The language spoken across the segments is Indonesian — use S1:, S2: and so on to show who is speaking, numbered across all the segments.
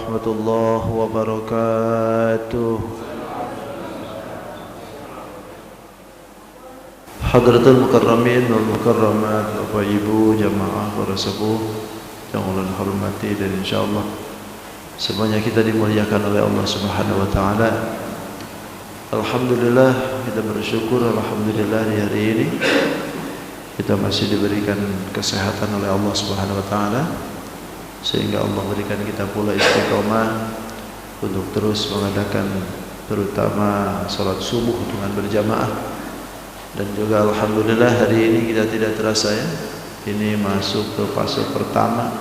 S1: warahmatullahi wabarakatuh. Hadratul mukarramin wal mukarramat, Bapak Ibu jamaah para sepuh yang ulun hormati, dan insyaallah semuanya kita dimuliakan oleh Allah Subhanahu wa taala. Alhamdulillah, kita bersyukur alhamdulillah di hari ini kita masih diberikan kesehatan oleh Allah Subhanahu wa taala, sehingga Allah berikan kita pula istiqomah untuk terus mengadakan terutama salat subuh dengan berjamaah. Dan juga alhamdulillah hari ini kita tidak terasa ya, ini masuk ke fase pertama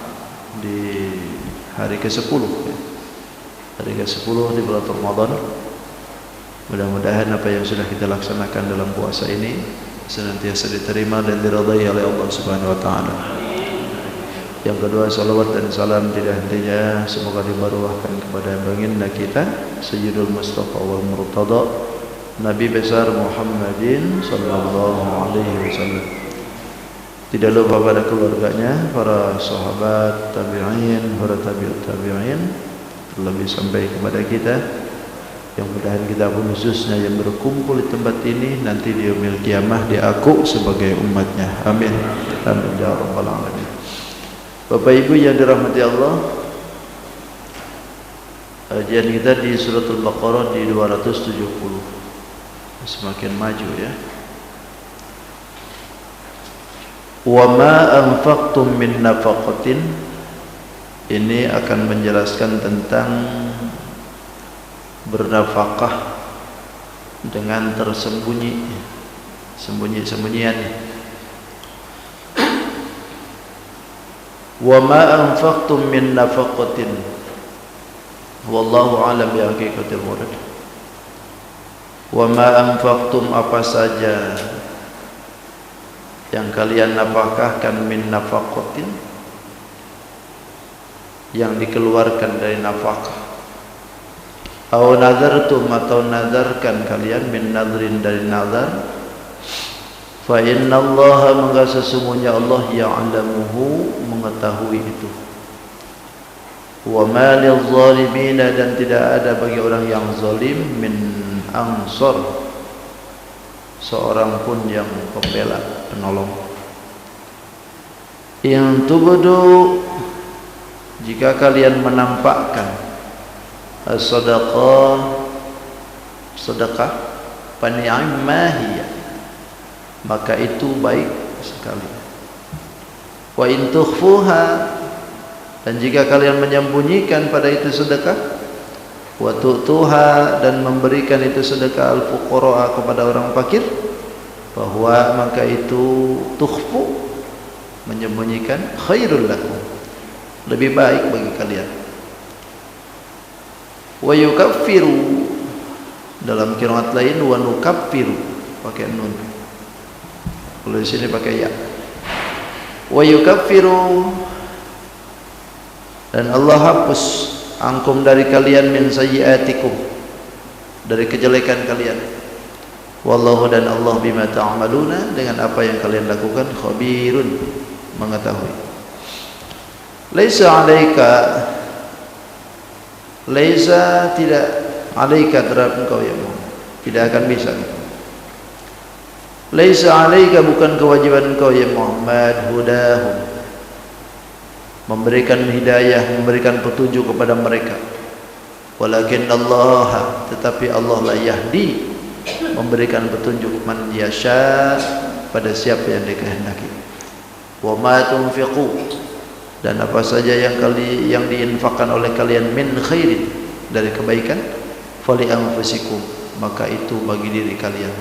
S1: di hari ke-10 ya. Hari ke-10 di bulan Ramadan. Mudah-mudahan apa yang sudah kita laksanakan dalam puasa ini senantiasa diterima dan diridhai oleh Allah Subhanahu wa taala. Yang kedua, salawat dan salam tidak hentinya semoga dibaruahkan kepada baginda kita Sayyidul Mustafa wal Murtada, Nabi besar Muhammadin sallallahu alaihi wasallam. Tidak lupa pada keluarganya, para sahabat, tabi'in, para tabi'ut tabi'in, lebih sampai kepada kita. Yang mudahan kita pun khususnya yang berkumpul di tempat ini nanti di yaumil kiamah diaku sebagai umatnya. Amin. Amin ya rabbal alamin. Bapak Ibu yang dirahmati Allah, kajian kita di suratul Baqarah di 270. Semakin maju ya. Wa ma anfaqtum min nafaqatin, ini akan menjelaskan tentang bernafkah dengan tersembunyi, sembunyi-sembunyian. Wa ma anfaqtum min nafaqatin wallahu alam bi haqiqatil murad. Wa ma anfaqtum, apa saja yang kalian nafkahkan, min nafaqatin, yang dikeluarkan dari nafkah, aw nadartum, atau nadarkan kalian, min nadrin, dari nadar, fa innallaha, maka sesungguhnya Allah ya'lamuhu, mengetahui itu. Wa ma lil zalimina, dan tidak ada bagi orang yang zalim, min ansor, seorang pun yang pembela, penolong. In tubdu, jika kalian menampakkan, as-sadaqah, sedekah, fani'imahiyya, maka itu baik sekali. Wa in tukhfuha, dan jika kalian menyembunyikan pada itu sedekah, wa tu'tuha, dan memberikan itu sedekah, al-fuqara, kepada orang fakir, bahwa maka itu tukhfu, menyembunyikan, khairul lakum, lebih baik bagi kalian. Wa yukaffiru, dalam qiraat lain wa nukaffiru, pakai nun, kalau di sini pakai ya. Wa yukaffiru, dan Allah hapus angkum dari kalian, min sayyiatikum, dari kejelekan kalian. Wallahu, dan Allah, bima ta'maluna, dengan apa yang kalian lakukan, khabirun, mengetahui. Laisa alaika, laisa, tidak, alaika, terhadap engkau ya Muhammad, tidak akan bisa. Laisa alaika, bukan kewajiban engkau ya Muhammad, hudahum, memberikan hidayah, memberikan petunjuk kepada mereka. Walakin Allah, tetapi Allah la yahdi, memberikan petunjuk, man yasha, pada siapa yang dikehendaki. Wa ma tunfiqu, dan apa saja yang diinfakkan oleh kalian, min khairin, dari kebaikan, fali anfusikum, maka itu bagi diri kalian.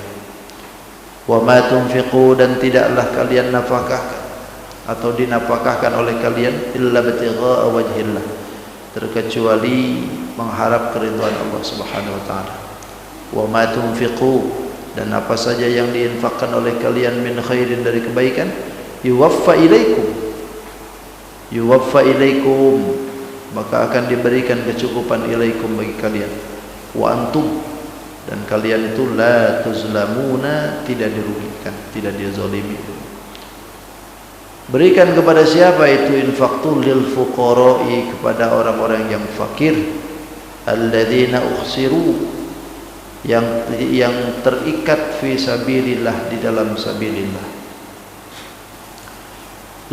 S1: Wa ma tunfiqu, dan tidaklah kalian nafkahkan atau dinafkahkan oleh kalian, illa batigha'a wajhillah, terkecuali mengharap keridhaan Allah Subhanahu wa taala. Wa ma tunfiqu, dan apa saja yang diinfakkan oleh kalian, min khairin, dari kebaikan, yuwaffa ilaikum, maka akan diberikan kecukupan, ilaikum, bagi kalian. Wa antum, dan kalian itu la tuzlamuna, tidak dirugikan, tidak dizalimi. Berikan kepada siapa itu? Infaqtu lil fuqara'i, kepada orang-orang yang fakir, alladzina ukhsiru, yang terikat fi sabilillah, di dalam sabilillah.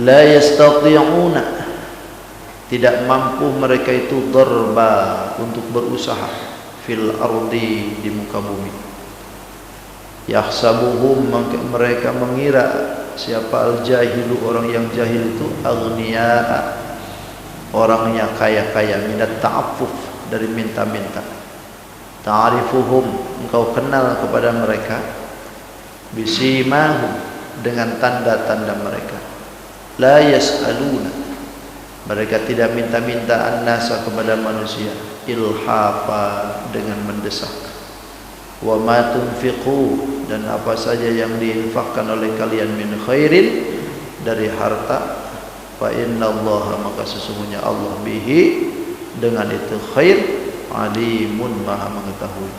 S1: La yastati'una, tidak mampu mereka itu darba, untuk berusaha, fil ardi, di muka bumi. Yahsabuhum, mereka mengira, siapa al-jahilu, orang yang jahil itu, aghniya, orangnya kaya-kaya, minat ta'affuf, dari minta-minta. Ta'rifuhum, engkau kenal kepada mereka, bisimahum, dengan tanda-tanda mereka. La yas'aluna, mereka tidak minta-minta, an-nasa, kepada manusia, ilhafa, dengan mendesak. Wa ma tunfiqu, dan apa saja yang diinfakkan oleh kalian, min khairin, dari harta, fa innallaha, maka sesungguhnya Allah, bihi, dengan itu khair, alimun, maha mengetahui.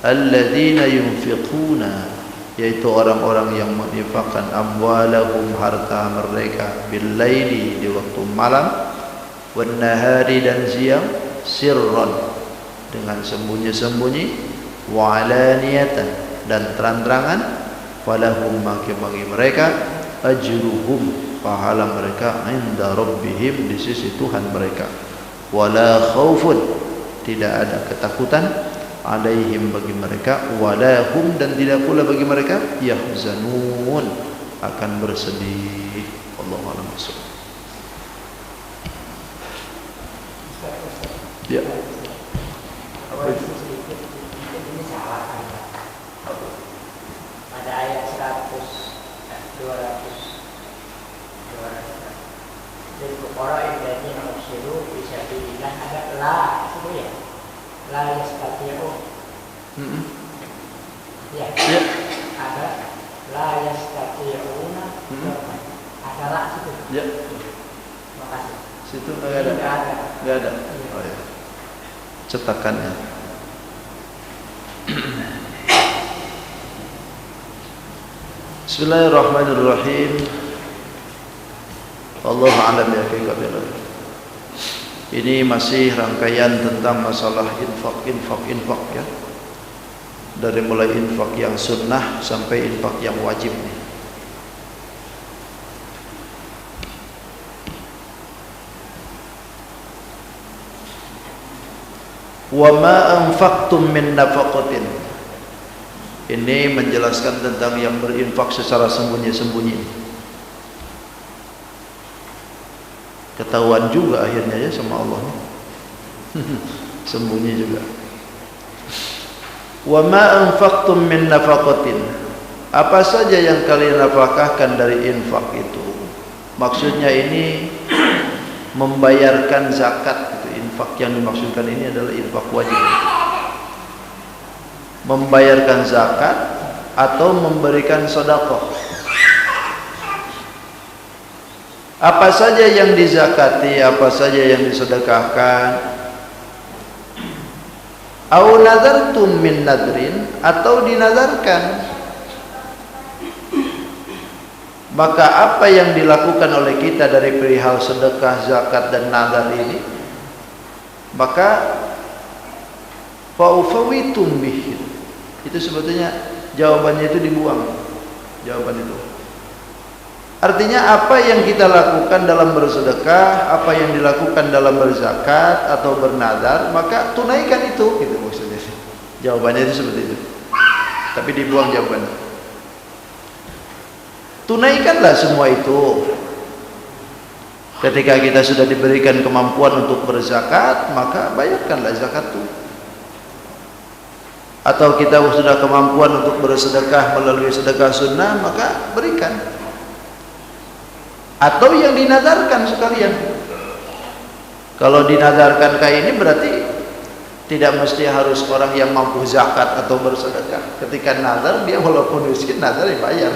S1: Alladzina yunfiquna, yaitu orang-orang yang menginfakkan, amwalahum, harta mereka, bil laili, di waktu malam, wan nahari, dan siang, sirran, dengan sembunyi-sembunyi, wa alaniyatan, dan terang-terangan, falahum, bagi mereka, ajruhum, pahala mereka, inda rabbihim, di sisi Tuhan mereka. Wala khaufun, tidak ada ketakutan, alaihim, bagi mereka, wala hum, dan tidak pula bagi mereka, yahzanun, akan bersedih. Allahu a'lam bishawab. Ya.
S2: Pada ayat 100, 200, dari Bukhara ini maksudnya bisa dibilang ada la, itu ya, la yastati'u. Ya, ada la yastati'una, ada la situ.
S1: Ya.
S2: Makasih.
S1: Situ nggak ada. Nggak ada. Oh ya. Cetakannya. Bismillahirrahmanirrahim. Wallahu a'lam bishawab. Ini masih rangkaian tentang masalah infak ya. Dari mulai infak yang sunnah sampai infak yang wajib nih. Wa ma anfaqtum min nafaqatin. Ini menjelaskan tentang yang berinfak secara sembunyi-sembunyi. Ketahuan juga akhirnya ya sama Allah. Sembunyi juga. Wa ma anfaqtum min nafaqatin. Apa saja yang kalian nafkahkan dari infak itu. Maksudnya ini membayarkan zakat gitu. Infak yang dimaksudkan ini adalah infak wajib. Membayarkan zakat atau memberikan sedekah. Apa saja yang dizakati, apa saja yang disedekahkan. Au nadartum min nadrin, atau dinazarkan. Maka apa yang dilakukan oleh kita dari perihal sedekah, zakat, dan nazar ini, maka fa'ufawitum bihi. Itu sebetulnya jawabannya itu dibuang. Jawaban itu. Artinya apa yang kita lakukan dalam bersedekah, apa yang dilakukan dalam berzakat atau bernazar, maka tunaikan itu, gitu maksudnya. Jawabannya itu seperti itu. Tapi dibuang jawabannya. Tunaikanlah semua itu. Ketika kita sudah diberikan kemampuan untuk berzakat, maka bayarkanlah zakat itu. Atau kita sudah kemampuan untuk bersedekah melalui sedekah sunnah, maka berikan. Atau yang dinazarkan sekalian. Kalau dinazarkan kayak ini berarti tidak mesti harus orang yang mampu zakat atau bersedekah. Ketika nazar, dia walaupun miskin, nazar dibayar.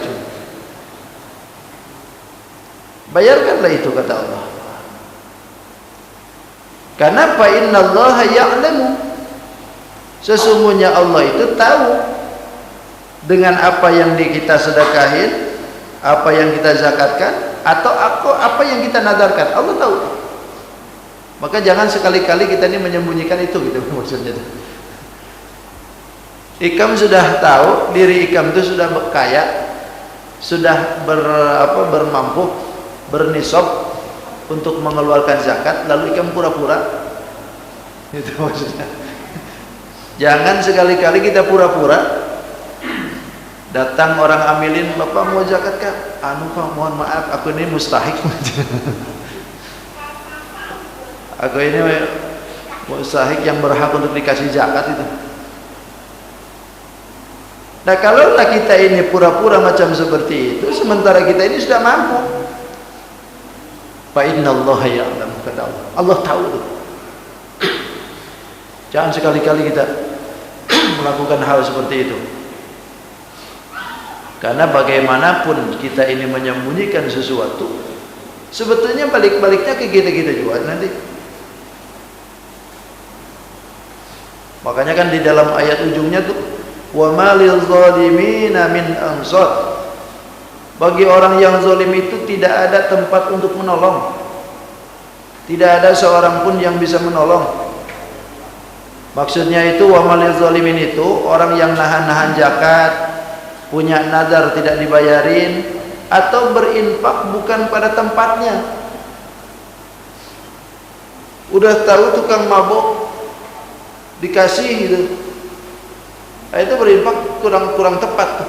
S1: Bayarkanlah itu, kata Allah. Karena fa innallaha ya'lamu, sesungguhnya Allah itu tahu dengan apa yang kita sedekahin, apa yang kita zakatkan, atau apa yang kita nadarkan, Allah tahu. Maka jangan sekali-kali kita ini menyembunyikan itu gitu maksudnya. Ikam sudah tahu diri ikam itu sudah kaya, sudah bermampu, bernisab untuk mengeluarkan zakat, lalu ikam pura-pura. Itu maksudnya. Jangan sekali-kali kita pura-pura. Datang orang amilin, Bapak mau zakat kah? Anu Pak, mohon maaf, aku ini mustahik. Aku ini mustahik yang berhak untuk dikasih zakat itu. Nah kalau kita ini pura-pura macam seperti itu, sementara kita ini sudah mampu. Fa innallaha ya'lam, kata Allah. Allah tahu itu. Jangan sekali-kali kita melakukan hal seperti itu. Karena bagaimanapun kita ini menyembunyikan sesuatu, sebetulnya balik-baliknya ke kita-kita juga nanti. Makanya kan di dalam ayat ujungnya tuh, wa malil zalimina min ansar. Bagi orang yang zalim itu tidak ada tempat untuk menolong. Tidak ada seorang pun yang bisa menolong. Maksudnya itu wa malil zalimin itu orang yang nahan-nahan zakat, punya nadar tidak dibayarin, atau berinfak bukan pada tempatnya. Udah tahu tukang mabok dikasih gitu, itu berinfak kurang tepat.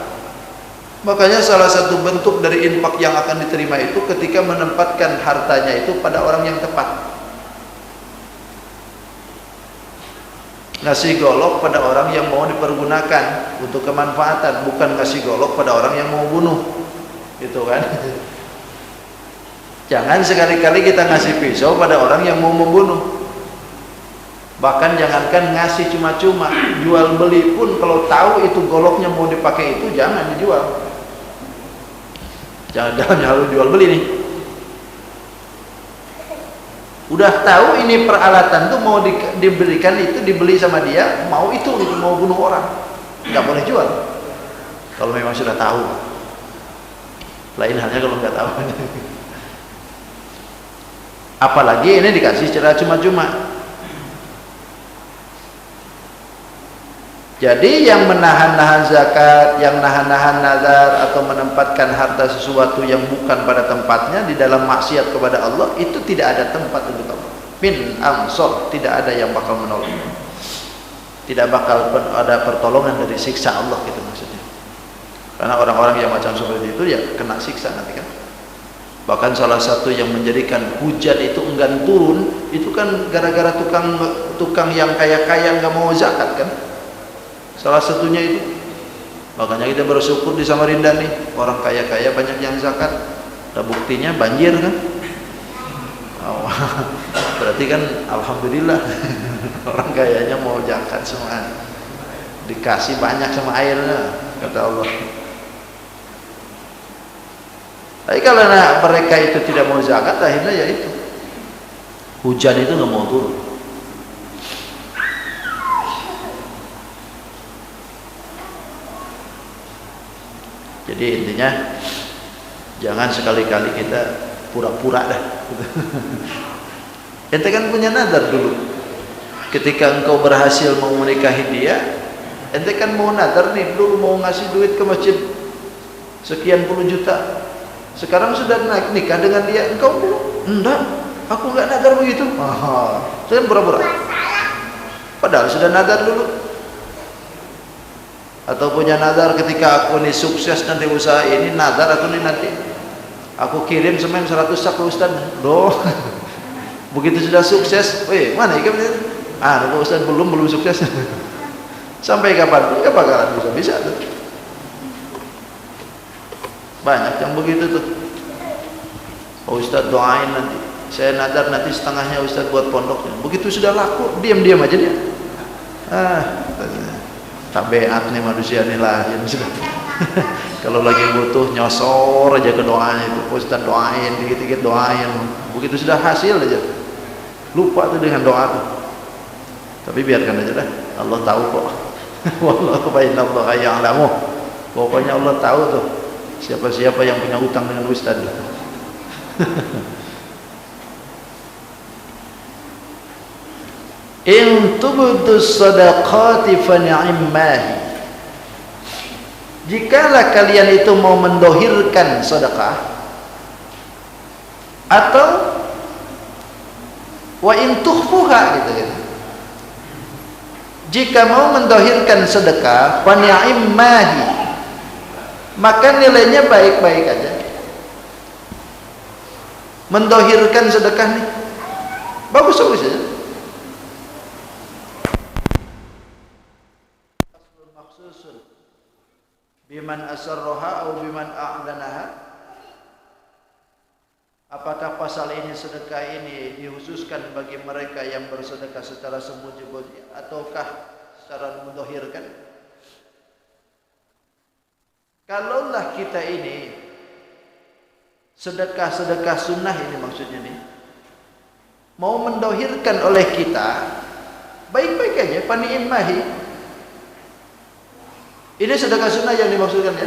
S1: Makanya salah satu bentuk dari infak yang akan diterima itu ketika menempatkan hartanya itu pada orang yang tepat. Ngasih golok pada orang yang mau dipergunakan untuk kemanfaatan, bukan ngasih golok pada orang yang mau bunuh, gitu kan? Jangan sekali-kali kita ngasih pisau pada orang yang mau membunuh. Bahkan jangankan ngasih cuma-cuma, jual beli pun kalau tahu itu goloknya mau dipakai itu jangan dijual. Jangan harus jual beli nih. Udah tahu ini peralatan tuh mau diberikan itu, dibeli sama dia, mau itu mau bunuh orang, nggak boleh jual. Kalau memang sudah tahu. Lain halnya kalau nggak tahu. Apalagi ini dikasih secara cuma-cuma. Jadi yang menahan-nahan zakat, yang nahan-nahan nazar atau menempatkan harta sesuatu yang bukan pada tempatnya di dalam maksiat kepada Allah, itu tidak ada tempat untuk Allah. Min ansor, tidak ada yang bakal menolong. Tidak bakal ada pertolongan dari siksa Allah, gitu maksudnya. Karena orang-orang yang macam seperti itu ya kena siksa nanti kan. Bahkan salah satu yang menjadikan hujan itu enggan turun, itu kan gara-gara tukang yang kaya-kaya nggak mau zakat kan. Salah satunya itu. Makanya kita bersyukur di Samarinda nih, orang kaya-kaya banyak yang zakat. Ada buktinya banjir kan. Oh, berarti kan alhamdulillah orang kayanya mau zakat semua. Dikasih banyak sama airnya, kata Allah. Tapi kalau mereka itu tidak mau zakat, akhirnya ya itu. Hujan itu nggak mau turun. Jadi intinya jangan sekali-kali kita pura-pura dah. Ente kan punya nadar dulu. Ketika engkau berhasil mau menikahi dia, ente kan mau nadar nih, dulu mau ngasih duit ke masjid sekian puluh juta. Sekarang sudah naik nikah dengan dia, engkau belum? Enggak, aku enggak nadar begitu. Itu kan pura-pura. Padahal sudah nadar dulu. Atau punya nadar ketika aku nih sukses nanti usaha ini, nadar aku nih nanti aku kirim semen 100 sak ke Ustaz. Loh. Begitu sudah sukses, mana ikan ini? Pak Ustaz belum sukses. Sampai kapan? Ya bakalan bisa tuh. Banyak yang begitu tuh. Pak Ustaz doain nanti. Saya nadar nanti setengahnya Ustaz buat pondoknya. Begitu sudah laku, diam-diam aja dia. Tabiat nih manusia nih lah. Kalau lagi butuh nyosor aja ke doanya itu. Ustaz doain, dikit-dikit doain. Begitu sudah hasil aja, lupa tuh dengan doa tuh. Tapi biarkan aja dah, Allah tahu kok. Wallahu bainallahi ya'lamu. Pokoknya Allah tahu tuh siapa-siapa yang punya utang dengan Ustaz. In tubdus sadaqati fa ni'mahi. Jikalau kalian itu mau mendohirkan sedekah, atau wa in tukhfuha gitu. Jika mau mendohirkan sedekah, fa ni'mahi, maka nilainya baik-baik aja. Mendohirkan sedekah nih bagus-bagus aja. Biman asarroha atau biman a'lanaha. Apakah pasal ini, sedekah ini dikhususkan bagi mereka yang bersedekah secara sembunyi-sembunyi ataukah secara mendohirkan? Kalaulah kita ini sedekah sunnah ini maksudnya nih, mau mendohirkan oleh kita, baik-baik aja, fani'immahi. Ini sedekah sunnah yang dimaksudkan ya.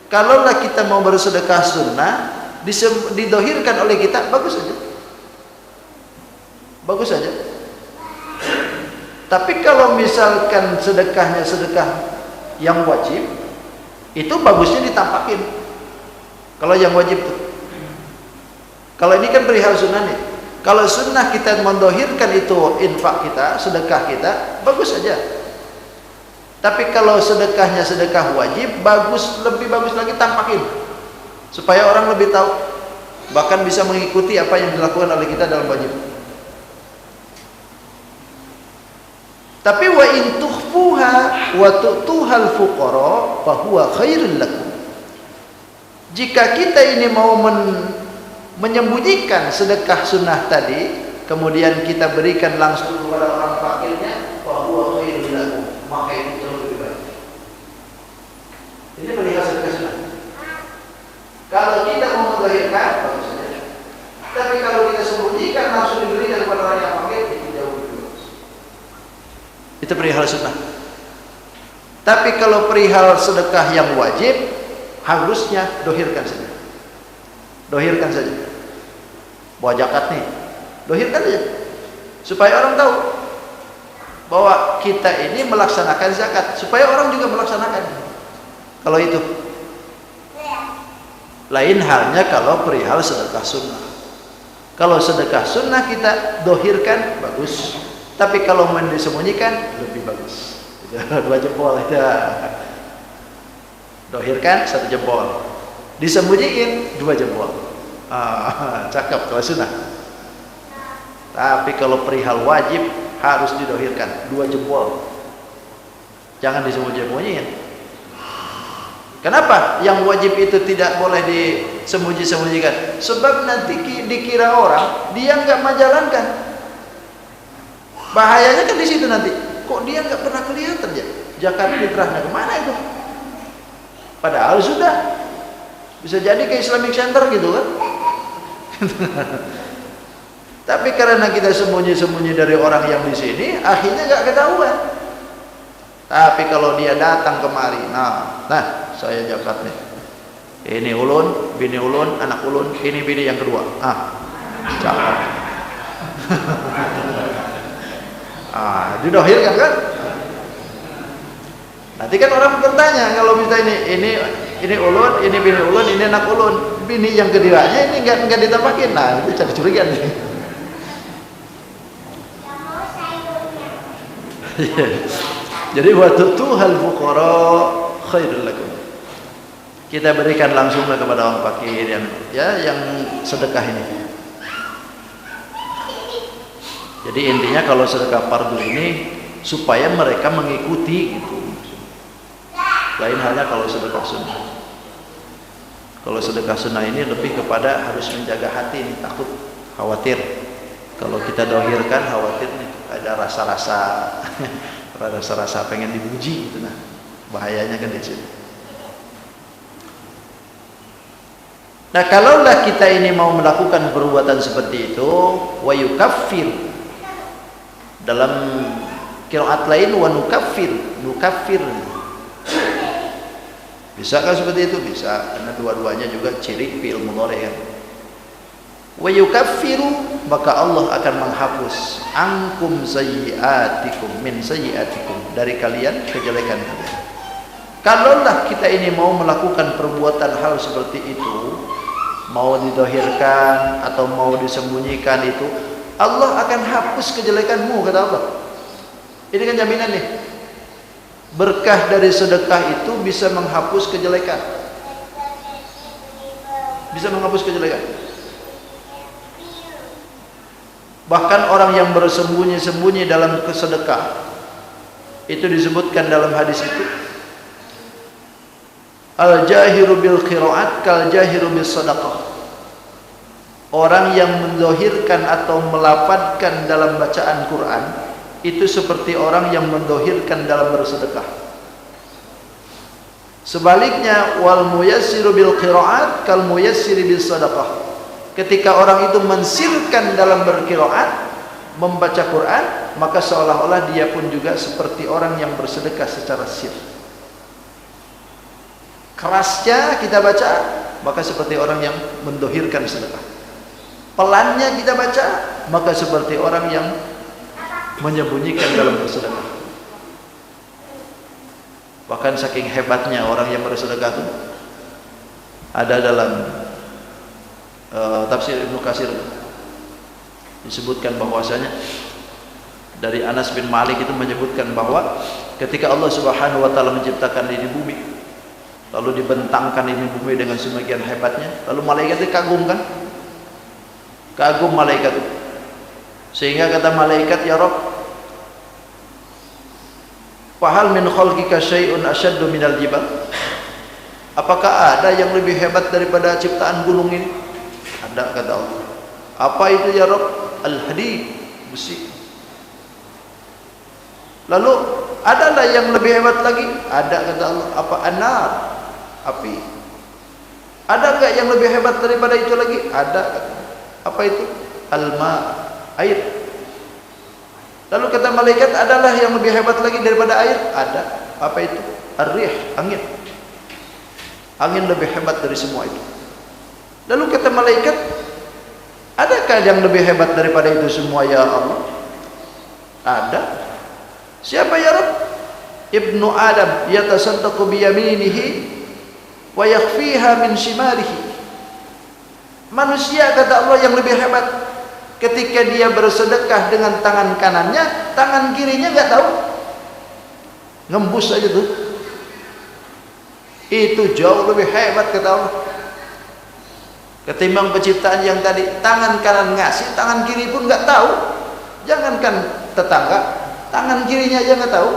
S1: Kalaulah kita mau bersedekah sunnah, didohirkan oleh kita, bagus saja, bagus saja. Tapi kalau misalkan sedekahnya sedekah yang wajib, itu bagusnya ditampakin. Kalau yang wajib tuh, kalau ini kan perihal sunnah nih. Kalau sunnah kita mendohirkan itu infak kita, sedekah kita, bagus saja. Tapi kalau sedekahnya sedekah wajib, bagus, lebih bagus lagi tampakin, supaya orang lebih tahu, bahkan bisa mengikuti apa yang dilakukan oleh kita dalam wajib. Tapi wa in tukhfuha wa tu'tuhal fuqara fa huwa khairul lakum. Jika kita ini mau menyembunyikan sedekah sunnah tadi, kemudian kita berikan langsung kepada orang fakirnya, fa huwa khairul lakum, maka itu lebih baik. Ini perihal sedekah sunnah. Kalau kita mau mendohirkan, bagus saja. Tapi kalau kita sembunyikan langsung diberikan kepada orang yang fakir, itu jauh lebih bagus. Itu perihal sunnah. Tapi kalau perihal sedekah yang wajib, harusnya dohirkan saja. Dohirkan saja. Bawa zakat nih, dohirkan saja, supaya orang tahu bahwa kita ini melaksanakan zakat, supaya orang juga melaksanakan. Kalau itu lain halnya kalau perihal sedekah sunnah. Kalau sedekah sunnah kita dohirkan, bagus. Tapi kalau disembunyikan, lebih bagus. 2 jempol aja. Dohirkan 1 jempol, disembunyiin 2 jempol. Cakep kalau sunnah. Tapi kalau perihal wajib harus didohirkan 2 jempol. Jangan disembunyi-sembunyiin. Kenapa yang wajib itu tidak boleh disembunyi-sembunyikan? Sebab nanti dikira orang dia nggak menjalankan. Bahayanya kan di situ nanti. Kok dia nggak pernah kelihatan ya? Zakat fitrahnya kemana itu? Padahal sudah bisa jadi ke Islamic Center gitu kan. Tapi karena kita sembunyi-sembunyi dari orang yang di sini, akhirnya nggak ketahuan. Tapi kalau dia datang kemari, nah saya zakat nih. Ini ulun, bini ulun, anak ulun, ini bini yang kedua. Cakep. Didohirkan kan? Nanti kan orang bertanya, kalau misalnya ini ulun, ini bini ulun, ini anak ulun, bini yang keduanya ini enggak ditampakin. Nah, itu jadi curigaan nih. Jadi waktu tuhal fuqara khairul lakum. Kita berikan langsunglah kepada orang fakir yang sedekah ini. Jadi intinya kalau sedekah fardu ini supaya mereka mengikuti gitu. Lain halnya kalau sedekah sunnah. Kalau sedekah sunnah ini lebih kepada harus menjaga hati nih, takut, khawatir. Kalau kita dohirkan khawatir nih ada rasa-rasa pengen dipuji gitu, nah bahayanya kan di situ. Nah, kalaulah kita ini mau melakukan perbuatan seperti itu, wa yukaffir, dalam qiraat lain wa nukaffir. Bisakah seperti itu? Bisa, karena dua-duanya juga ciri fi'il mudhari' kan. wa yukaffiru, maka Allah akan menghapus ankum sayyiatikum, min sayyiatikum, dari kalian kejelekan kalian. Kalaulah kita ini mau melakukan perbuatan hal seperti itu, mau didohirkan atau mau disembunyikan, itu Allah akan hapus kejelekanmu, kata Allah. Ini kan jaminan nih. Berkah dari sedekah itu bisa menghapus kejelekan, bisa menghapus kejelekan. Bahkan orang yang bersembunyi-sembunyi dalam kesedekah, itu disebutkan dalam hadis itu, al-jahiru bil qiraat kal jahiru bis sadaqah. Orang yang mendohirkan atau melafadzkan dalam bacaan Quran itu seperti orang yang mendohirkan dalam bersedekah. Sebaliknya, wal muyassiru bil qiraat kal muyassiri bis sadaqah. Ketika orang itu mensirkan dalam berqiraat, membaca Quran, maka seolah-olah dia pun juga seperti orang yang bersedekah secara sir. Kerasnya kita baca, maka seperti orang yang mendohirkan sedekah. Pelannya kita baca, maka seperti orang yang menyembunyikan dalam bersedekah. Bahkan saking hebatnya orang yang bersedekah itu, ada dalam tafsir Ibnu Katsir disebutkan bahwasanya dari Anas bin Malik itu menyebutkan bahwa ketika Allah Subhanahu wa taala menciptakan ini bumi, lalu dibentangkan ini bumi dengan semakin hebatnya, lalu malaikat itu kagum kan? Kagum malaikat itu. Sehingga kata malaikat, ya Rabb, fahal min khalqika syai'un asyaddu minal jibal? Apakah ada yang lebih hebat daripada ciptaan gunung ini? Ada, kata Allah. Apa itu ya Rabb? Al-hadid, besi. Lalu adalah yang lebih hebat lagi? Ada, kata Allah. Apa? An-nar, api. Ada enggak yang lebih hebat daripada itu lagi? Ada. Apa itu? Al-ma, air. Lalu kata malaikat, adalah yang lebih hebat lagi daripada air? Ada. Apa itu? Ar-rih, angin. Angin lebih hebat dari semua itu. Lalu kata malaikat, adakah yang lebih hebat daripada itu semua ya Allah? Ada. Siapa ya Rabb? Ibnu Adam yatasaddaqu biyaminihi wa yakhfiha min shimalihi. Manusia, kata Allah, yang lebih hebat ketika dia bersedekah dengan tangan kanannya, tangan kirinya enggak tahu, ngembus aja tuh. Itu jauh lebih hebat, kata Allah, ketimbang penciptaan yang tadi. Tangan kanan ngasih, tangan kiri pun nggak tahu. Jangankan tetangga, tangan kirinya aja nggak tahu.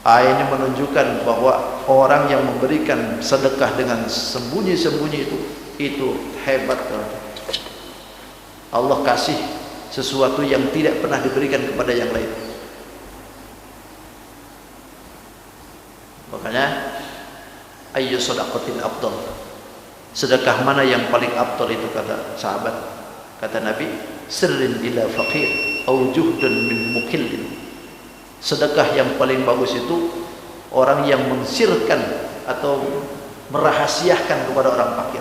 S1: Ini menunjukkan bahwa orang yang memberikan sedekah dengan sembunyi-sembunyi itu hebat. Allah kasih sesuatu yang tidak pernah diberikan kepada yang lain. Makanya, ayyu shadaqatin afdal, sedekah mana yang paling afdal itu, kata sahabat, kata Nabi, sirrin ila faqir au juhdun min mukillin. Sedekah yang paling bagus itu orang yang mensirkan atau merahasiakan kepada orang fakir.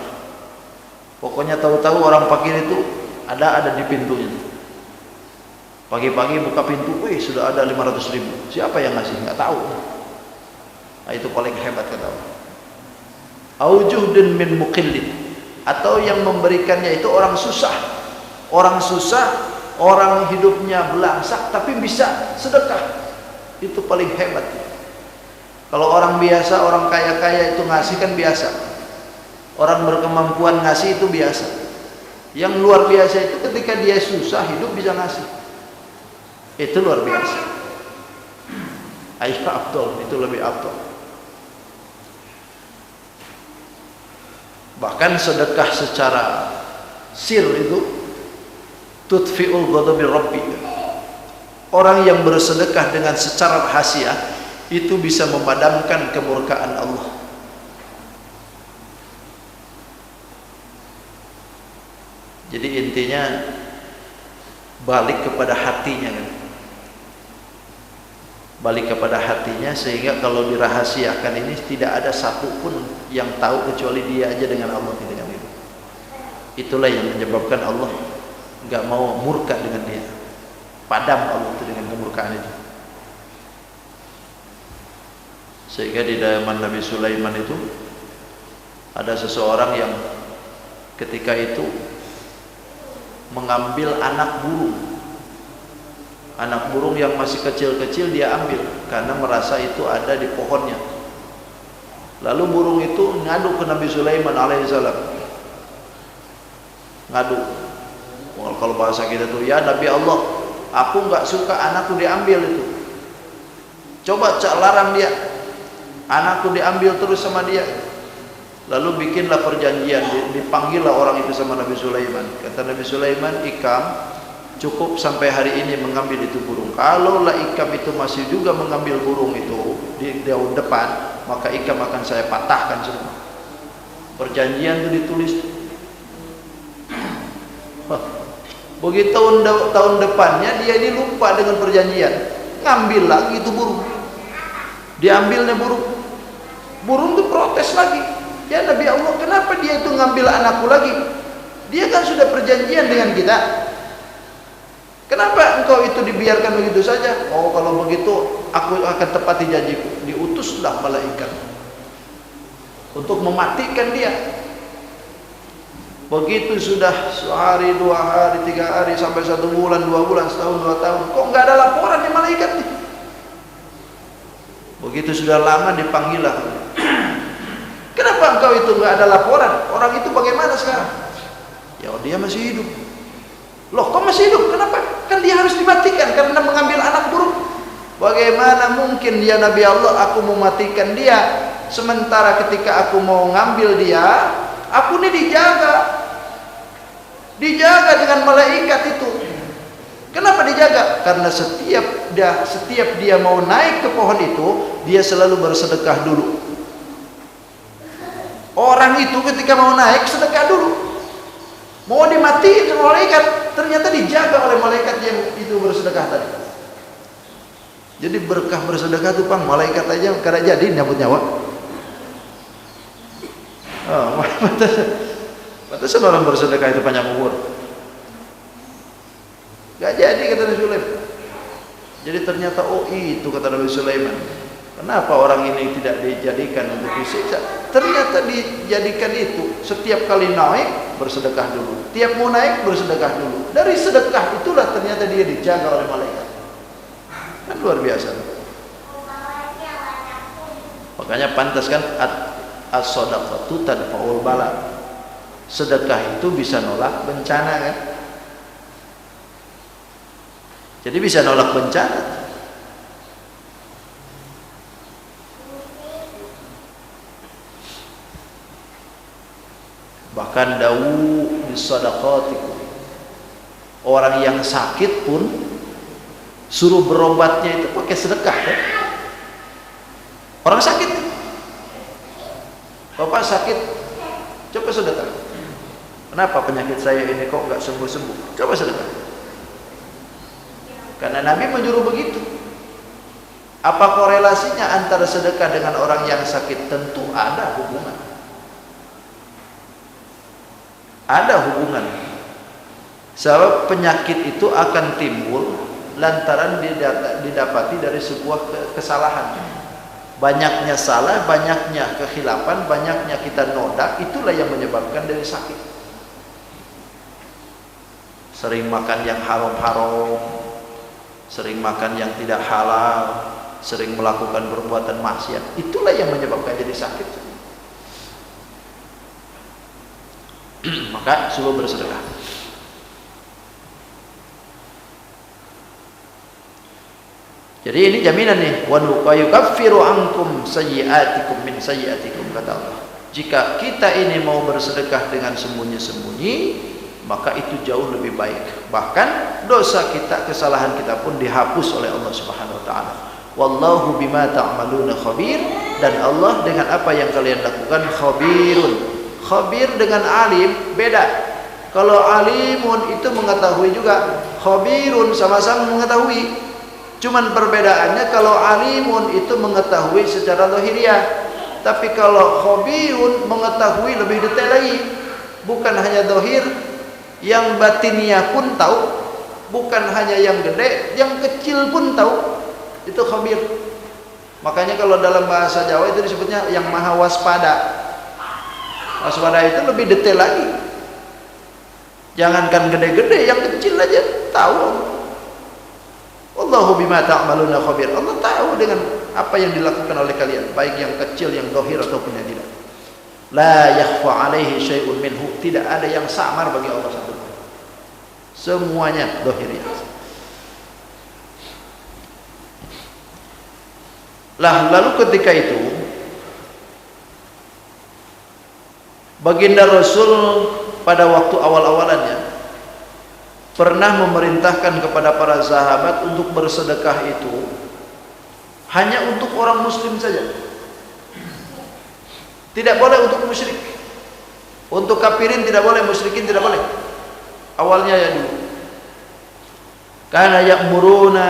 S1: Pokoknya tahu-tahu orang fakir itu ada di pintunya. Pagi-pagi buka pintu, sudah ada 500.000. Siapa yang ngasih? Nggak tahu. Nah, itu paling hebat, kata Allah. Au juhdun min muqillin, atau yang memberikannya itu orang susah. Orang susah, orang hidupnya belangsak tapi bisa sedekah. Itu paling hebat. Kalau orang biasa, orang kaya-kaya itu ngasih kan biasa. Orang berkemampuan ngasih itu biasa. Yang luar biasa itu ketika dia susah hidup bisa ngasih. Itu luar biasa. Ayo afdal, itu lebih afdal. Bahkan sedekah secara sir itu tudfi'ul ghadabi rabbi. Orang yang bersedekah dengan secara rahasia itu bisa memadamkan kemurkaan Allah. Jadi intinya balik kepada hatinya kan. Balik kepada hatinya, sehingga kalau dirahasiakan ini tidak ada satupun yang tahu kecuali dia aja dengan Allah, tidak dengan itu. Itulah yang menyebabkan Allah enggak mau murka dengan dia. Padam Allah itu dengan kemurkaan itu. Sehingga di zaman Nabi Sulaiman itu ada seseorang yang ketika itu mengambil anak burung yang masih kecil-kecil dia ambil karena merasa itu ada di pohonnya. Lalu burung itu ngadu ke Nabi Sulaiman alaihissalam, ngadu, kalau bahasa kita tuh, ya Nabi Allah, aku nggak suka anakku diambil itu, coba larang dia, anakku diambil terus sama dia. Lalu bikinlah perjanjian, dipanggillah orang itu sama Nabi Sulaiman. Kata Nabi Sulaiman, Ikam cukup sampai hari ini mengambil itu burung. Kalaulah Ikam itu masih juga mengambil burung itu di daun depan, maka Ikam akan saya patahkan semua. Perjanjian itu ditulis. Begitu tahun depannya dia ini lupa dengan perjanjian, ngambil lagi itu burung. Diambilnya burung. Burung itu protes lagi. Ya Nabi Allah, kenapa dia itu ngambil anakku lagi? Dia kan sudah perjanjian dengan kita. Kenapa engkau itu dibiarkan begitu saja? Oh, kalau begitu aku akan tepati janjiku. Diutuslah malaikat untuk mematikan dia. Begitu sudah sehari, 2 hari, 3 hari, sampai 1 bulan, 2 bulan, setahun, 2 tahun, kok nggak ada laporan di malaikat nih? Begitu sudah lama dipanggillah. Kenapa engkau itu nggak ada laporan? Orang itu bagaimana sekarang? Ya dia masih hidup. Loh kok masih hidup? Kenapa? Kan dia harus dimatikan karena mengambil anak burung. Bagaimana mungkin ya Nabi Allah aku mematikan dia, sementara ketika aku mau ngambil dia, aku ini dijaga dengan malaikat itu. Kenapa dijaga? Karena setiap dia mau naik ke pohon itu, dia selalu bersedekah dulu. Orang itu ketika mau naik sedekah dulu. Mau dimatiin sama malaikat, ternyata dijaga oleh malaikat yang itu bersedekah tadi. Jadi berkah bersedekah itu Bang, malaikat aja kada jadi nyambut nyawa. Oh, pantesan orang bersedekah itu panjang umur. Gak jadi kata Nabi Sulaiman. Jadi ternyata itu kata Nabi Sulaiman. Kenapa orang ini tidak dijadikan untuk disiksa? Ternyata dijadikan itu. Setiap kali naik bersedekah dulu. Tiap mau naik bersedekah dulu. Dari sedekah itulah ternyata dia dijaga oleh malaikat. Kan luar biasa. Makanya pantas kan as-shadaqatu tadfa'ul bala. Sedekah itu bisa nolak bencana kan? Jadi bisa nolak bencana. Bahkan dawu bisadaqatikum, orang yang sakit pun suruh berobatnya itu pakai sedekah kan? Orang sakit, bapak sakit, coba sedekah. Kenapa penyakit saya ini kok nggak sembuh-sembuh? Coba sedekah. Karena Nabi menyuruh begitu. Apa korelasinya antara sedekah dengan orang yang sakit? Tentu ada hubungan. Ada hubungan. Sebab penyakit itu akan timbul lantaran didapati dari sebuah kesalahan. Banyaknya salah, banyaknya kekhilafan, banyaknya kita noda, itulah yang menyebabkan dari sakit. Sering makan yang haram-haram, sering makan yang tidak halal, sering melakukan perbuatan maksiat, itulah yang menyebabkan jadi sakit. Maka suruh bersedekah. Jadi ini jaminan nih, wa yukaffiru ankum sayyi'atikum min sayyi'atikum, kata Allah. Jika kita ini mau bersedekah dengan sembunyi-sembunyi, maka itu jauh lebih baik. Bahkan dosa kita, kesalahan kita pun dihapus oleh Allah Subhanahu wa taala. Wallahu bima ta'maluna khabir, dan Allah dengan apa yang kalian lakukan khabirun. Khabir dengan alim beda. Kalau alimun itu mengetahui juga, khabirun sama-sama mengetahui. Cuman perbedaannya kalau alimun itu mengetahui secara lahiriah, tapi kalau khabirun mengetahui lebih detail lagi. bukan hanya dohir, yang batinnya pun tahu, bukan hanya yang gede, yang kecil pun tahu. Itu khabir. Makanya kalau dalam bahasa Jawa itu disebutnya yang maha waspada. Waspada itu lebih detail lagi. Jangankan gede-gede, yang kecil aja tahu. Wallahu bima ta'maluna khabir. Allah tahu dengan apa yang dilakukan oleh kalian, baik yang kecil, yang dohir ataupun yang tidak. La yakhfa alaihi syai'un minhu. Tidak ada yang samar bagi Allah satu. Semuanya dohiriyah. Lalu ketika itu baginda Rasul pada waktu awal-awalannya pernah memerintahkan kepada para sahabat untuk bersedekah itu hanya untuk orang muslim saja. Tidak boleh untuk musyrik. Untuk kafirin tidak boleh, musyrikin tidak boleh. Awalnya ya dulu. Kana ya'muruna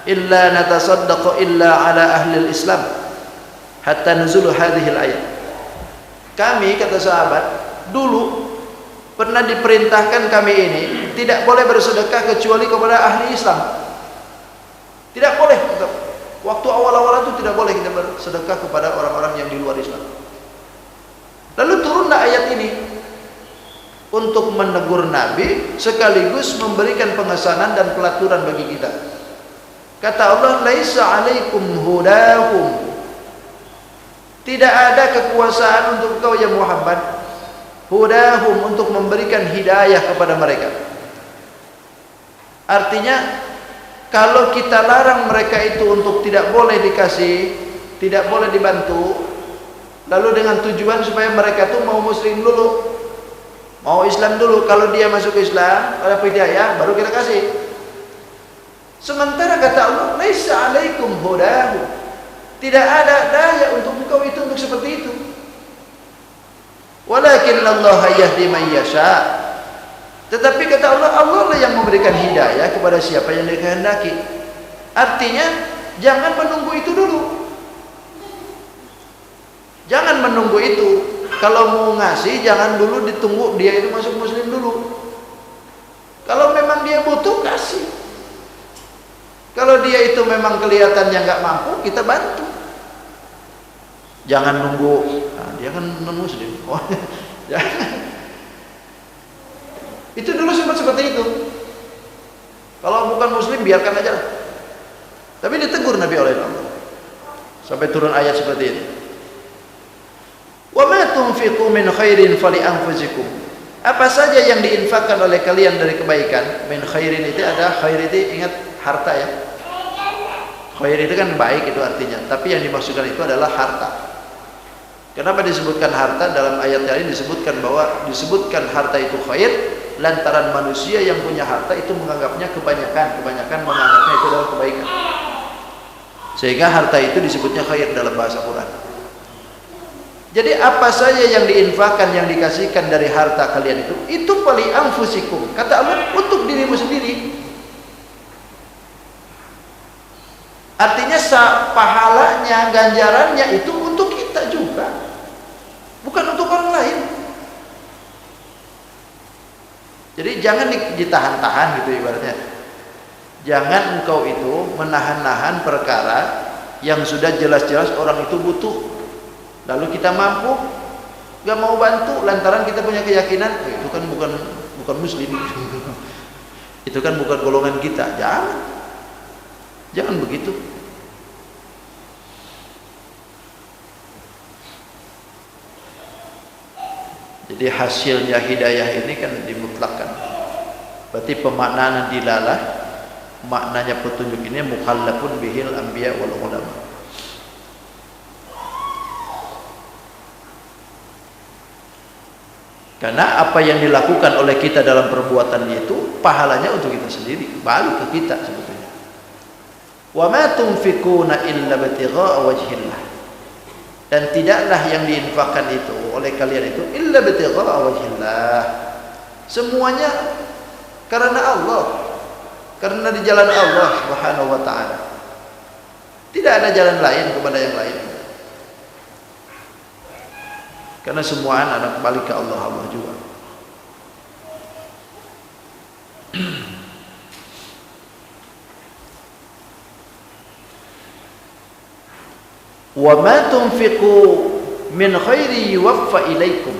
S1: illa natasaddaqu illa ala ahli al-Islam hatta nuzul hadhihi al-ayat. Kami, kata sahabat, dulu pernah diperintahkan kami ini tidak boleh bersedekah kecuali kepada ahli Islam. Tidak boleh. Waktu awal-awal itu tidak boleh kita bersedekah kepada orang-orang yang di luar Islam. Lalu turunlah ayat ini untuk menegur Nabi sekaligus memberikan pengesanan dan pelaturan bagi kita. Kata Allah, laisa alaikum hudahum. Tidak ada kekuasaan untuk engkau ya Muhammad, hudahum, untuk memberikan hidayah kepada mereka. Artinya kalau kita larang mereka itu untuk tidak boleh dikasih, tidak boleh dibantu, lalu dengan tujuan supaya mereka tuh mau muslim dulu, mau Islam dulu, kalau dia masuk Islam, ada hidayah, baru kita kasih. Sementara kata Allah, laisa alaikum hudahu. Tidak ada daya untuk engkau itu untuk seperti itu. Walakin Allah yahdi man yasha. Tetapi kata Allah, Allah lah yang memberikan hidayah kepada siapa yang dikehendaki. Artinya jangan menunggu itu dulu. Jangan menunggu itu. Kalau mau ngasih, jangan dulu ditunggu dia itu masuk muslim dulu. Kalau memang dia butuh, kasih. Kalau dia itu memang kelihatannya nggak mampu, kita bantu. Jangan nunggu, nah, dia kan non muslim. Oh, jangan. Itu dulu sempat seperti itu. Kalau bukan muslim, biarkan aja. Tapi ditegur Nabi oleh Allah. Sampai turun ayat seperti ini. Wa ma tunfiqu min khairin fali anfusikum. Apa saja yang diinfakkan oleh kalian dari kebaikan, min khairin itu ada, khair itu ingat harta ya. Khair itu kan baik itu artinya, tapi yang dimaksudkan itu adalah harta. Kenapa disebutkan harta? Dalam ayat lain disebutkan bahwa disebutkan harta itu khair lantaran manusia yang punya harta itu menganggapnya kebanyakan menganggapnya itu adalah kebaikan. Sehingga harta itu disebutnya khair dalam bahasa Quran. Jadi apa saja yang diinfakkan, yang dikasihkan dari harta kalian itu pali anfusikum. Kata Allah, untuk dirimu sendiri. Artinya pahalanya, ganjarannya itu untuk kita juga. Bukan untuk orang lain. Jadi jangan ditahan-tahan gitu ibaratnya. Jangan engkau itu menahan-nahan perkara yang sudah jelas-jelas orang itu butuh. Lalu kita mampu, gak mau bantu lantaran kita punya keyakinan itu kan bukan muslim. Itu kan bukan golongan kita. Jangan begitu. Jadi hasilnya hidayah ini kan dimutlakkan. Berarti pemaknaan dilalah, maknanya petunjuk ini mukhallafun bihil anbiya wal ulama. Karena apa yang dilakukan oleh kita dalam perbuatan itu pahalanya untuk kita sendiri, balik ke kita sebetulnya. Wa ma tunfiquna illa batigha'a wajhillah. Dan tidaklah yang diinfakkan itu oleh kalian itu illa batigha'a wajhillah. Semuanya karena Allah, karena di jalan Allah Subhanahu wa taala. Tidak ada jalan lain kepada yang lain. Karena semua anak balik ke Allah juga. Wa ma tunfiqu min khairi yuwaffa ilaikum.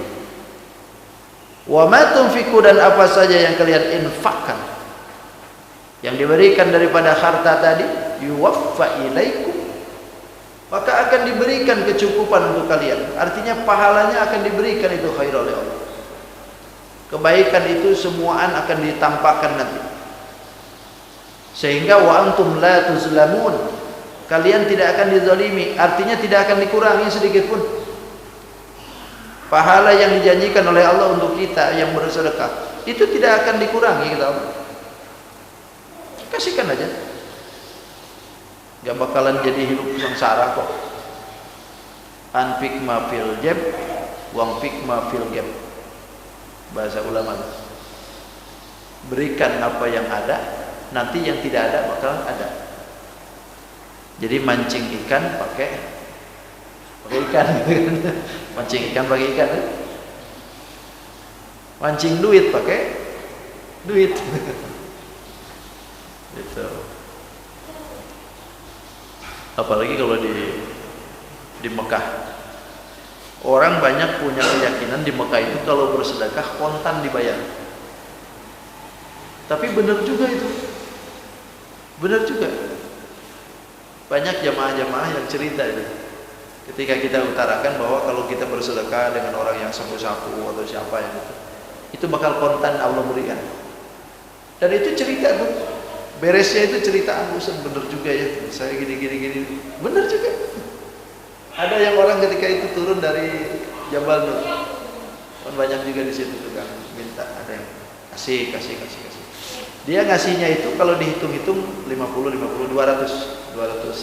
S1: Wa ma tunfiqu, dan apa saja yang kalian infakkan, yang diberikan daripada harta tadi, yuwaffa ilaikum, maka akan diberikan kecukupan untuk kalian. Artinya pahalanya akan diberikan itu khair oleh Allah. Kebaikan itu semuaan akan ditampakkan nanti. Sehingga wa antum la tuzlamun, kalian tidak akan dizalimi, artinya tidak akan dikurangi sedikit pun. Pahala yang dijanjikan oleh Allah untuk kita yang bersedekah itu tidak akan dikurangi, kata Allah. Kasihkan aja, gak bakalan jadi hidup sengsara kok. Anfik ma fil jab, wangfik ma fil gab, bahasa ulama. Berikan apa yang ada, nanti yang tidak ada bakalan ada. Jadi mancing ikan pakai ikan, mancing ikan pakai ikan, mancing duit pakai duit. Gitu. Apalagi kalau di Mekah, orang banyak punya keyakinan di Mekah itu kalau bersedekah kontan dibayar. Tapi benar juga itu, benar juga. Banyak jamaah-jamaah yang cerita itu, ketika kita utarakan bahwa kalau kita bersedekah dengan orang yang sapu-sapu atau siapa yang itu bakal kontan Allah berikan. Dan itu cerita tuh. Beresnya itu cerita, Ustaz bener juga ya, saya gini, bener juga. Ada yang orang ketika itu turun dari Jabal Nur, kan banyak juga di situ tuh kan minta, ada yang kasih. Dia ngasihnya itu kalau dihitung-hitung 200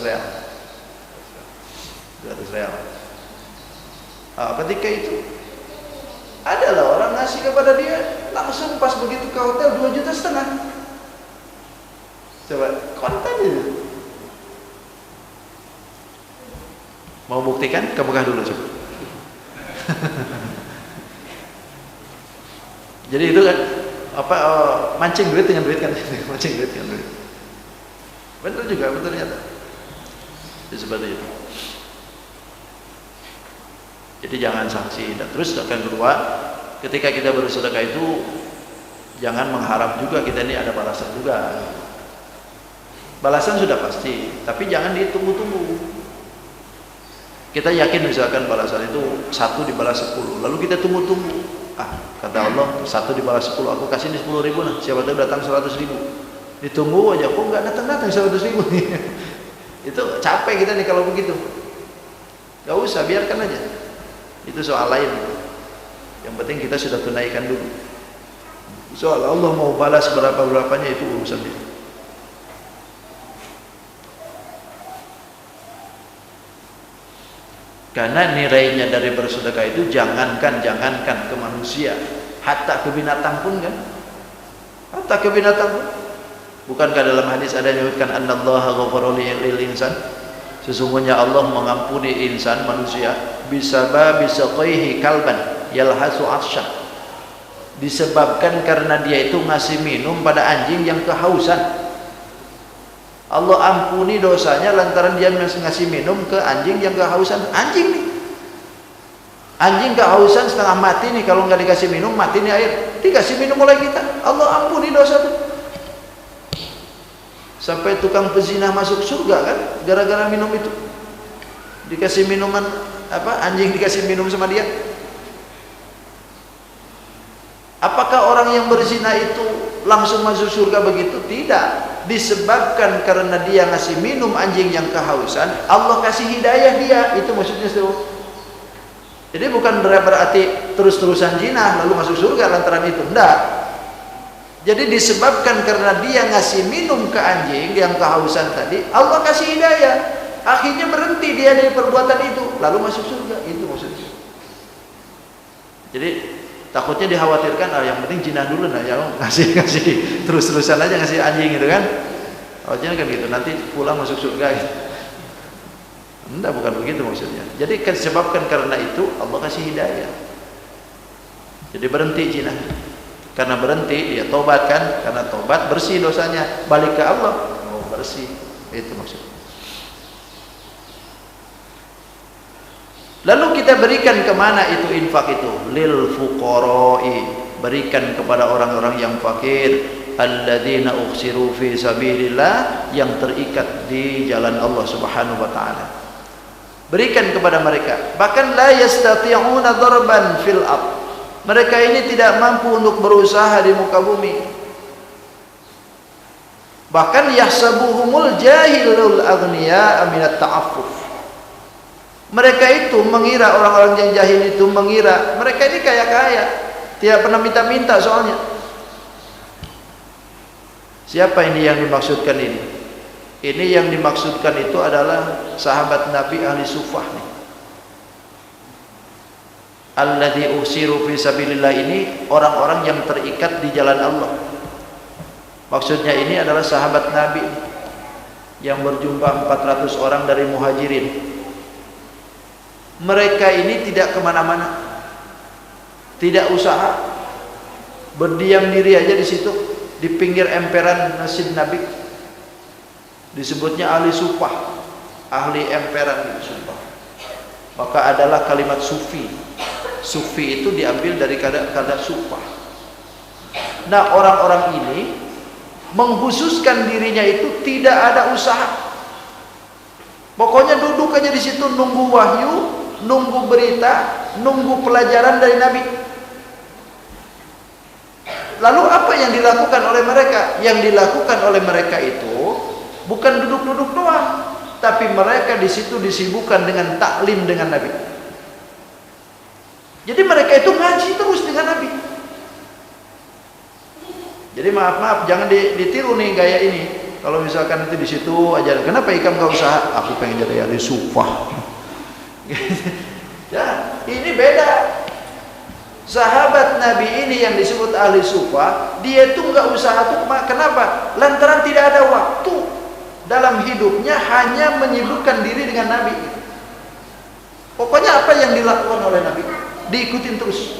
S1: real. 200 real. Ketika itu adalah orang ngasih kepada dia, langsung pas begitu ke hotel 2,5 juta. Coba konten itu. Mau buktikan? Ke Mekah dulu coba. Jadi itu kan mancing duit dengan duit kan, mancing duit dengan duit. Betul juga, betul ternyata. Seperti itu. Jadi jangan sanksi. Dan terus yang kedua, ketika kita bersedekah itu jangan mengharap juga kita ini ada balasan juga. Balasan sudah pasti, tapi jangan ditunggu-tunggu. Kita yakin misalkan balasan itu 1 dibalas 10, lalu kita tunggu-tunggu. Kata Allah 1 dibalas 10, aku kasih ini 10.000 nah, siapa tahu datang 100.000. Ditunggu aja, kok nggak datang 100.000. Itu capek kita nih kalau begitu. Gak usah, biarkan aja. Itu soal lain. Yang penting kita sudah tunaikan dulu. Soal Allah mau balas berapa-berapanya itu urusan dia. Karena nilainya dari bersedekah itu jangankan ke manusia, hatta ke binatang pun kan. Hatta ke binatang pun. Bukankah dalam hadis ada yang menyebutkan annallaha ghafara lil insan? Sesungguhnya Allah mengampuni insan manusia bisa qaihi kalban yalhasu arsha. Disebabkan karena dia itu ngasih minum pada anjing yang kehausan. Allah ampuni dosanya lantaran dia ngasih minum ke anjing yang kehausan. Anjing nih, anjing kehausan setengah mati nih, kalau nggak dikasih minum mati nih air, dikasih minum oleh kita, Allah ampuni dosa tuh. Sampai tukang pezina masuk surga kan gara-gara minum itu, dikasih minuman anjing dikasih minum sama dia. Apakah orang yang berzina itu langsung masuk surga begitu? Tidak. Disebabkan karena dia ngasih minum anjing yang kehausan, Allah kasih hidayah dia. Itu maksudnya itu. Jadi bukan berarti terus-terusan zina lalu masuk surga lantaran itu. Tidak. Jadi disebabkan karena dia ngasih minum ke anjing yang kehausan tadi, Allah kasih hidayah. Akhirnya berhenti dia dari perbuatan itu, lalu masuk surga. Itu maksudnya. Jadi takutnya dikhawatirkan yang penting zina dulu nah, ya kasih terus-terusan aja ngasih anjing gitu kan. Takutnya kan gitu, nanti pulang masuk surga gitu. Enggak, bukan begitu maksudnya. Jadi disebabkan karena itu Allah kasih hidayah. Jadi berhenti zina. Karena berhenti dia tobat kan, karena tobat bersih dosanya, balik ke Allah, oh bersih. Itu maksudnya. Lalu kita berikan kemana itu infak itu? Lil fuqara'i, berikan kepada orang-orang yang fakir, alladzina ukhsiru fi sabilillah, yang terikat di jalan Allah Subhanahu wa taala. Berikan kepada mereka. Bahkan la yastati'una darban fil ard. Mereka ini tidak mampu untuk berusaha di muka bumi. Bahkan yahsabuhumul jahilul aghniya minat ta'affuf. Mereka itu mengira, orang-orang yang jahil itu mengira mereka ini kaya-kaya, tidak pernah minta-minta soalnya. Siapa ini yang dimaksudkan ini? Ini yang dimaksudkan itu adalah sahabat Nabi ahli suffah nih. Alladzi usiru fi sabilillah, ini orang-orang yang terikat di jalan Allah. Maksudnya ini adalah sahabat Nabi yang berjumlah 400 orang dari muhajirin. Mereka ini tidak kemana-mana, tidak usaha, berdiam diri aja di situ, di pinggir emperan masjid Nabi. Disebutnya ahli suffah, ahli emperan di suffah. Maka adalah kalimat sufi. Sufi itu diambil dari kata suffah. Nah, orang-orang ini mengkhususkan dirinya itu tidak ada usaha. Pokoknya duduk aja di situ nunggu wahyu, nunggu berita, nunggu pelajaran dari Nabi. Lalu apa yang dilakukan oleh mereka? Yang dilakukan oleh mereka itu bukan duduk-duduk doang, tapi mereka di situ disibukkan dengan taklim dengan Nabi. Jadi mereka itu ngaji terus dengan Nabi. Jadi maaf, jangan ditiru nih gaya ini. Kalau misalkan itu di situ aja, kenapa Ikam gak usaha? Aku pengen jadi ahli suffah. Ya, ini beda. Sahabat Nabi ini yang disebut ahli suffah, dia tuh nggak usaha tuh. Kenapa? Lantaran tidak ada waktu dalam hidupnya, hanya menyibukkan diri dengan Nabi. Pokoknya apa yang dilakukan oleh Nabi diikutin terus.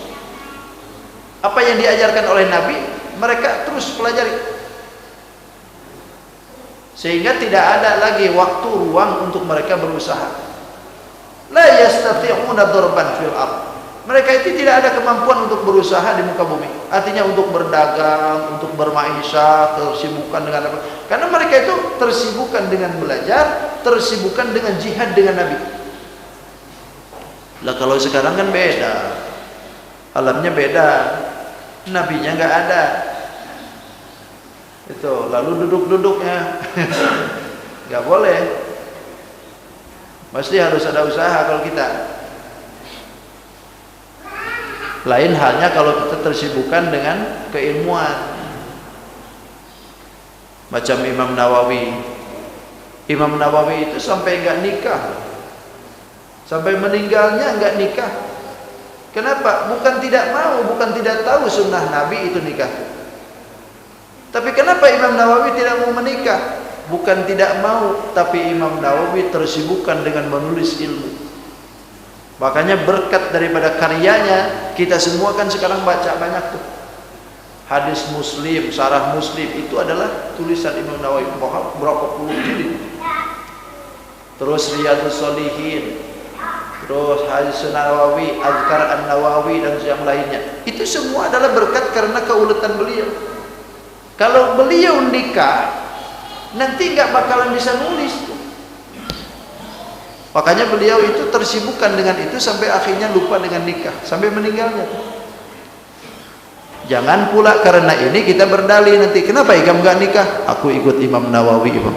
S1: Apa yang diajarkan oleh Nabi mereka terus pelajari. Sehingga tidak ada lagi waktu ruang untuk mereka berusaha. La yastati'una darban fil ard. Mereka itu tidak ada kemampuan untuk berusaha di muka bumi. Artinya untuk berdagang, untuk bermaisha, tersibukkan dengan apa? Karena mereka itu tersibukkan dengan belajar, tersibukkan dengan jihad dengan Nabi. Lah kalau sekarang kan beda. Alamnya beda. Nabinya nggak ada. Itu lalu duduk-duduknya nggak boleh, pasti harus ada usaha. Kalau kita lain halnya kalau kita tersibukkan dengan keilmuan, macam Imam Nawawi itu sampai nggak nikah, sampai meninggalnya nggak nikah. Kenapa? Bukan tidak mau, bukan tidak tahu sunnah Nabi itu nikah. Tapi kenapa Imam Nawawi tidak mau menikah? Bukan tidak mau, tapi Imam Nawawi tersibukkan dengan menulis ilmu. Makanya berkat daripada karyanya, kita semua kan sekarang baca banyak tuh. Hadis Muslim, Syarah Muslim, itu adalah tulisan Imam Nawawi, berapa puluh jilid. Terus Riyadhus Shalihin, terus Hadis Nawawi, Azkar An-Nawawi dan yang lainnya. Itu semua adalah berkat karena keuletan beliau. Kalau beliau nikah, nanti nggak bakalan bisa nulis tuh. Makanya beliau itu tersibukkan dengan itu sampai akhirnya lupa dengan nikah, sampai meninggalnya. Jangan pula karena ini kita berdalih nanti, kenapa Ikam nggak nikah? Aku ikut Imam Nawawi, Imam.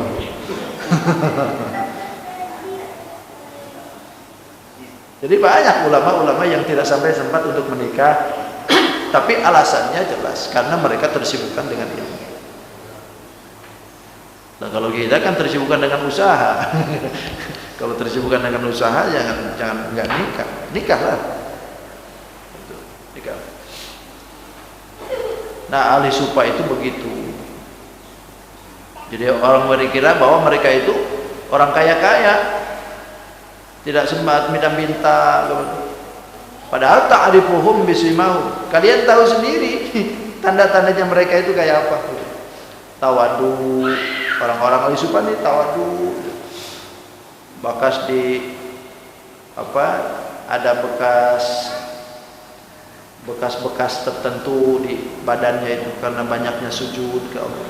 S1: Jadi banyak ulama-ulama yang tidak sampai sempat untuk menikah. Tapi alasannya jelas, karena mereka tersibukkan dengan ilmu. Nah kalau kita kan tersibukkan dengan usaha. Kalau tersibukkan dengan usaha, jangan nggak nikah, nikahlah. Nikah. Nah ahli suffah itu begitu. Jadi orang berkira bahwa mereka itu orang kaya-kaya. tidak sempat minta-minta. Padahal ta'rifuhum bisimahum. Kalian tahu sendiri tanda-tandanya mereka itu kayak apa. Tawadu, orang-orang Al-Supan ini tawadu. Bekas di ada bekas tertentu di badannya itu karena banyaknya sujud ke Allah.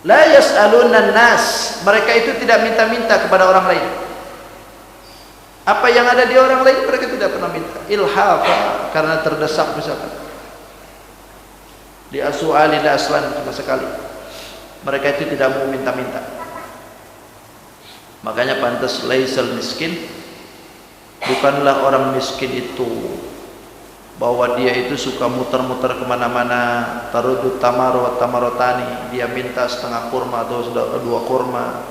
S1: La yas'aluna nas, mereka itu tidak minta-minta kepada orang lain. Apa yang ada di orang lain mereka tidak pernah minta. Ilhafa, karena terdesak misalkan. Di asu'ali la aslan sama sekali. Mereka itu tidak mau minta-minta. Makanya pantas laisal miskin, bukanlah orang miskin itu bahwa dia itu suka muter-muter kemana-mana, tarudut tamaro tamarotani, dia minta setengah kurma atau dua kurma,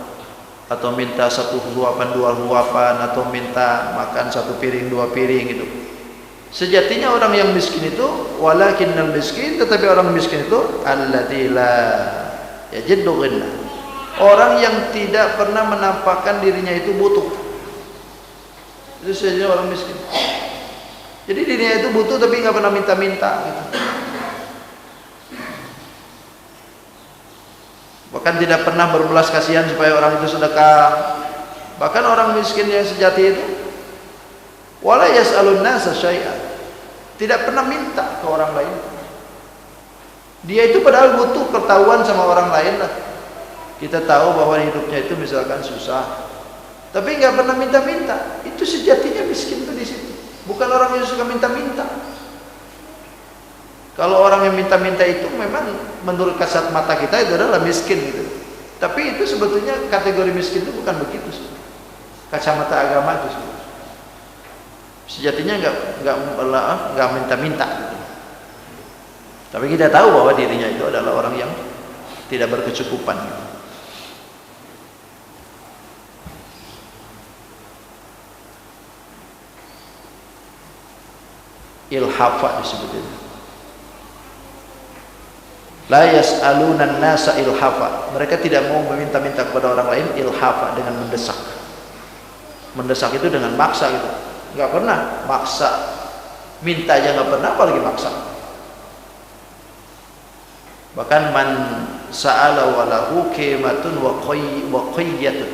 S1: atau minta satu suapan dua suapan, atau minta makan satu piring dua piring gitu. Sejatinya orang yang miskin itu walakinnal miskin, tetapi orang miskin itu alladzi la yajiddu ghina, orang yang tidak pernah menampakkan dirinya itu butuh. Itu saja orang miskin. Jadi dirinya itu butuh tapi nggak pernah minta-minta gitu. Bahkan tidak pernah berbelas kasihan supaya orang itu sedekah. Bahkan orang miskin yang sejati itu wala yas'alun nasa syai'an, tidak pernah minta ke orang lain. Dia itu padahal butuh ketahuan sama orang lain lah. Kita tahu bahwa hidupnya itu misalkan susah, tapi nggak pernah minta-minta. Itu sejatinya miskin tuh di situ. Bukan orang yang suka minta-minta. Kalau orang yang minta-minta itu memang menurut kasat mata kita itu adalah miskin gitu. Tapi itu sebetulnya kategori miskin itu bukan begitu. Kacamata agama itu sejatinya nggak minta-minta gitu. Tapi kita tahu bahwa dirinya itu adalah orang yang tidak berkecukupan gitu. Ilhafa disebutnya. La yas'aluna an-nasa ilhafa. Mereka tidak mau meminta-minta kepada orang lain ilhafa, dengan mendesak. Mendesak itu dengan maksa gitu. Enggak pernah maksa. Minta aja enggak pernah, apalagi maksa. Bahkan man sa'ala walahu qimatun wa qayyatun.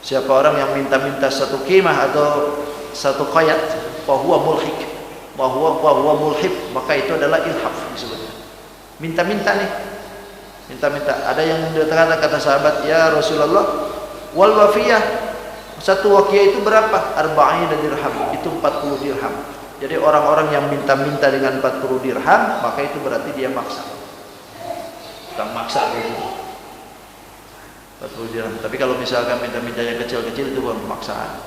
S1: Siapa orang yang minta-minta satu qimah atau satu qayat, fa huwa mulhik. Bahwa mulhib, maka itu adalah ilhaf disebutnya. Minta-minta nih, minta-minta. Ada yang kata sahabat, ya Rasulullah, wal wafiyah, satu wakiyah itu berapa? 40 dirham, itu 40 dirham. Jadi orang-orang yang minta-minta dengan 40 dirham, maka itu berarti dia maksa. Tukang maksa gitu. 40 dirham. Tapi kalau misalkan minta-mintanya kecil-kecil itu bukan pemaksaan.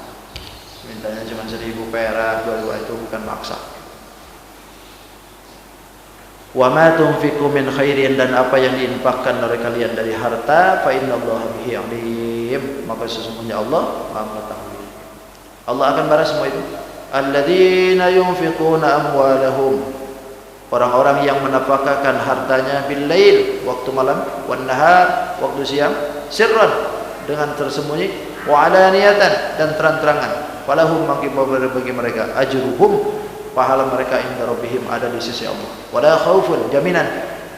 S1: Mintanya cuma 1000 perak, 2 itu bukan maksa. Wa ma tunfiqu min khairin, dan apa yang diinfakkan oleh kalian dari harta, fa innallaha bihi alim, maka sesungguhnya Allah Maha mengetahui. Allah akan balas semua itu. Alladzina yunfiquna amwalahum, orang-orang yang menafkahkan hartanya bil lail, waktu malam, wan nahar, waktu siang, sirran, dengan tersembunyi, wa alaniyatan, dan terang-terangan. Falahum, bagi mereka ajruhum, pahala mereka inda rabbihim, ada di sisi Allah. Wala khaufun, jaminan,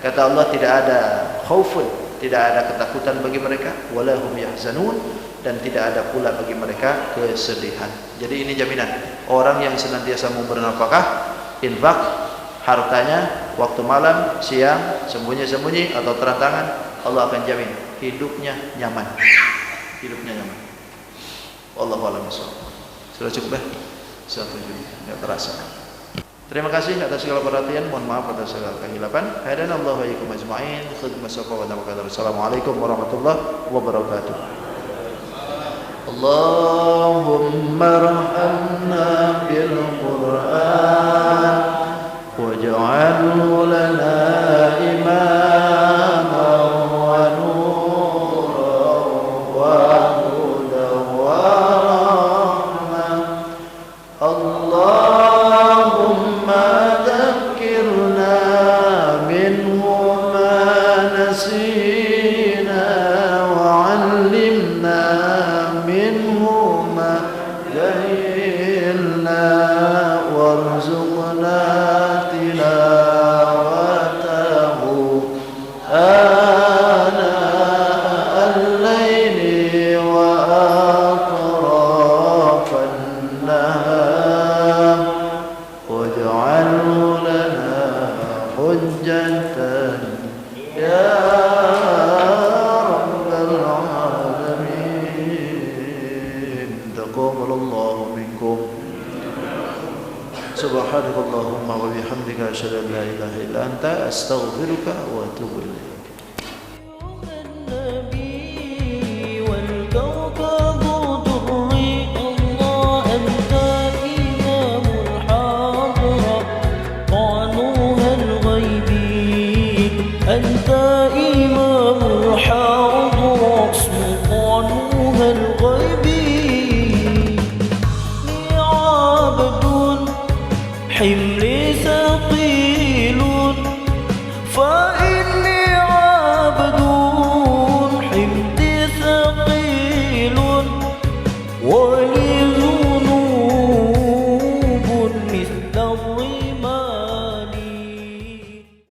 S1: kata Allah, tidak ada khaufun, tidak ada ketakutan bagi mereka. Wala hum yahzanun, dan tidak ada pula bagi mereka kesedihan. Jadi ini jaminan orang yang senantiasa mau bernafkah, infak hartanya waktu malam, siang, sembunyi-sembunyi atau terang-terangan, Allah akan jamin hidupnya nyaman. Hidupnya nyaman. Wallahu a'lam bishawab. Sudah cukup ya? 1 Juni, enggak terasa. Terima kasih atas segala perhatian. Mohon maaf atas segala kehilapan. Hadanallahu wa iyyakum ajma'in. Khidmat safa wa tawakkal. Assalamualaikum warahmatullahi wabarakatuh. Allahumma arhamna bil Qur'an waj'alhu lana imaman wa nuran wa hudan wa rahmah. Allahumma dhakkirna minhu ma nasina wa 'allimna لها واجعله لنا حجة يا رب العالمين. تقبل الله منكم. سبحانك اللهم وبحمدك أشهد أن لا إله إلا أنت أستغفرك وأتوب إليك.
S3: أنت إمام الحاضرة سلطانها الغيبي لي عبد حمل